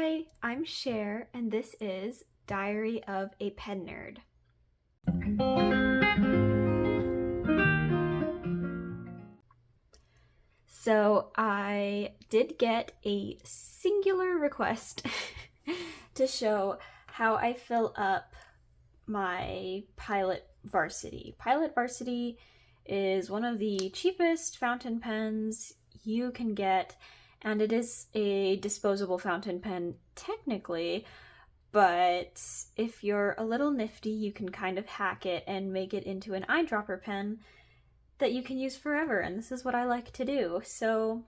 Hi, I'm Cher, and this is Diary of a Pen Nerd. So I did get a singular request to show how I fill up my Pilot Varsity. Pilot Varsity is one of the cheapest fountain pens you can get, and it is a disposable fountain pen technically, but if you're a little nifty, you can kind of hack it and make it into an eyedropper pen that you can use forever, and this is what I like to do. So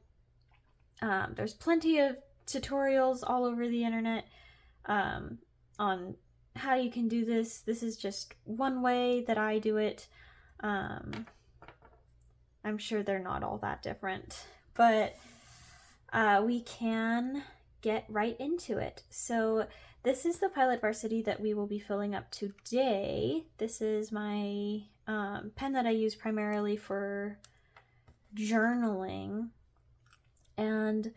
there's plenty of tutorials all over the internet on how you can do this. This is just one way that I do it. I'm sure they're not all that different, but we can get right into it. So this is the Pilot Varsity that we will be filling up today. This is my pen that I use primarily for journaling. And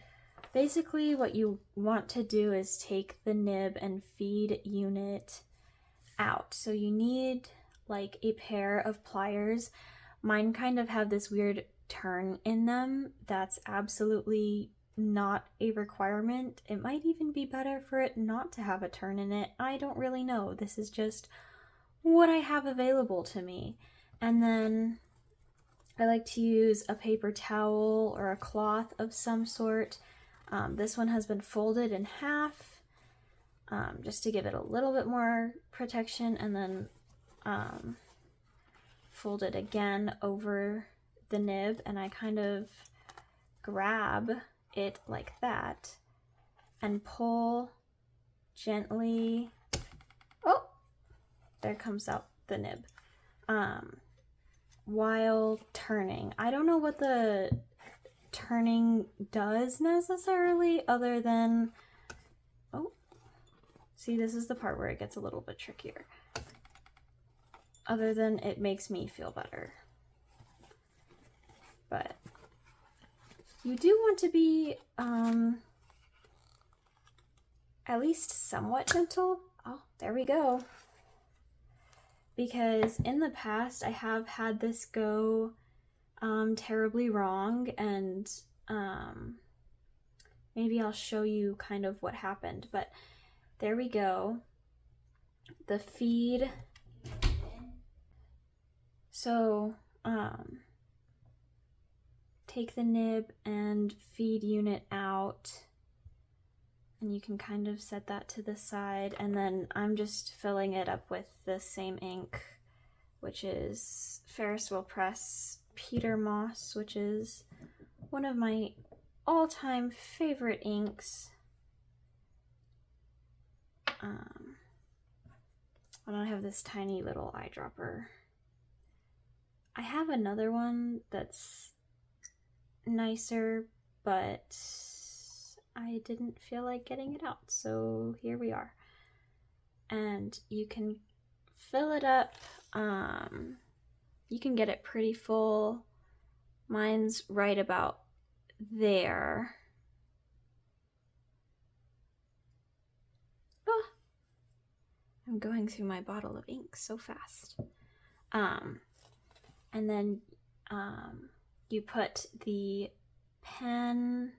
basically what you want to do is take the nib and feed unit out. So you need like a pair of pliers. Mine kind of have this weird turn in them. That's absolutely not a requirement. It might even be better for it not to have a turn in it. I don't really know. This is just what I have available to me. And then I like to use a paper towel or a cloth of some sort. This one has been folded in half just to give it a little bit more protection, and then fold it again over the nib, and I kind of grab it like that and pull gently. Oh, there comes out the nib. While turning. I don't know what the turning does necessarily, other than, oh, see, this is the part where it gets a little bit trickier. Other than it makes me feel better. But you do want to be at least somewhat gentle. Oh, there we go. Because in the past I have had this go terribly wrong, and maybe I'll show you kind of what happened, but there we go. The feed. So take the nib and feed unit out, and you can kind of set that to the side, and then I'm just filling it up with the same ink, which is Ferris Wheel Press Peter Moss, which is one of my all-time favorite inks. I don't have this tiny little eyedropper. I have another one that's nicer, but I didn't feel like getting it out, so here we are. And you can fill it up. You can get it pretty full. Mine's right about there. Oh, I'm going through my bottle of ink so fast. And then you put the pen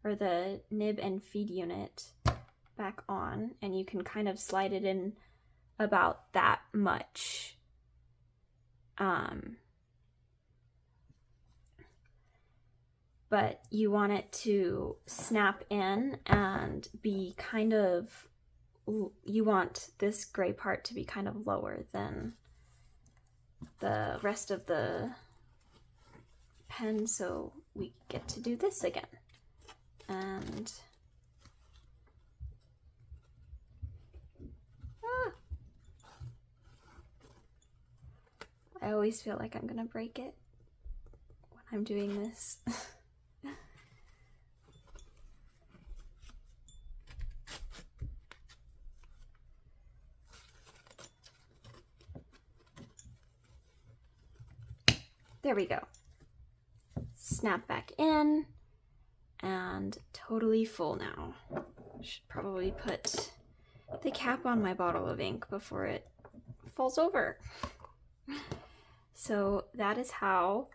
or the nib and feed unit back on, and you can kind of slide it in about that much. But you want it to snap in and be kind of, you want this gray part to be kind of lower than the rest of the pen, so we get to do this again. And I always feel like I'm gonna break it when I'm doing this. There we go. Snap back in, and totally full now. should probably put the cap on my bottle of ink before it falls over. So that is how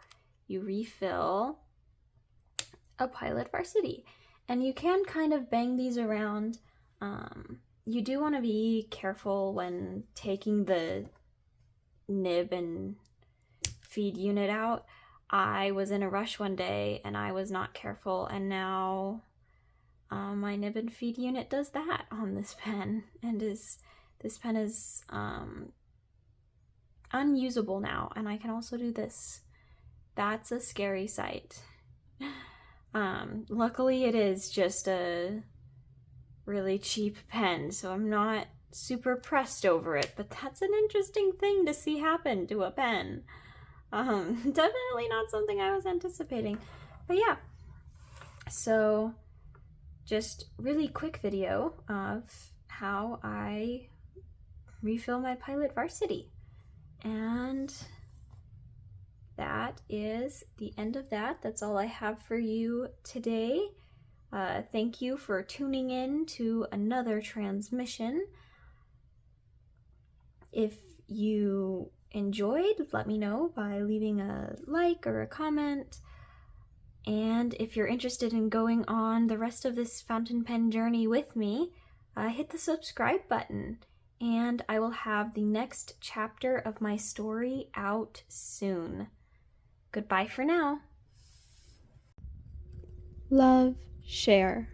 you refill a Pilot Varsity. And you can kind of bang these around. You do want to be careful when taking the nib and feed unit out. I was in a rush one day and I was not careful, and now my nib and feed unit does that on this pen, and this pen is unusable now, and I can also do this. That's a scary sight. Luckily it is just a really cheap pen, so I'm not super pressed over it, but that's an interesting thing to see happen to a pen. Definitely not something I was anticipating, but yeah. So just really quick video of how I refill my Pilot Varsity. And that is the end of that. That's all I have for you today. Thank you for tuning in to another transmission. If you enjoyed, let me know by leaving a like or a comment. And if you're interested in going on the rest of this fountain pen journey with me, hit the subscribe button, and I will have the next chapter of my story out soon. Goodbye for now. Love, share.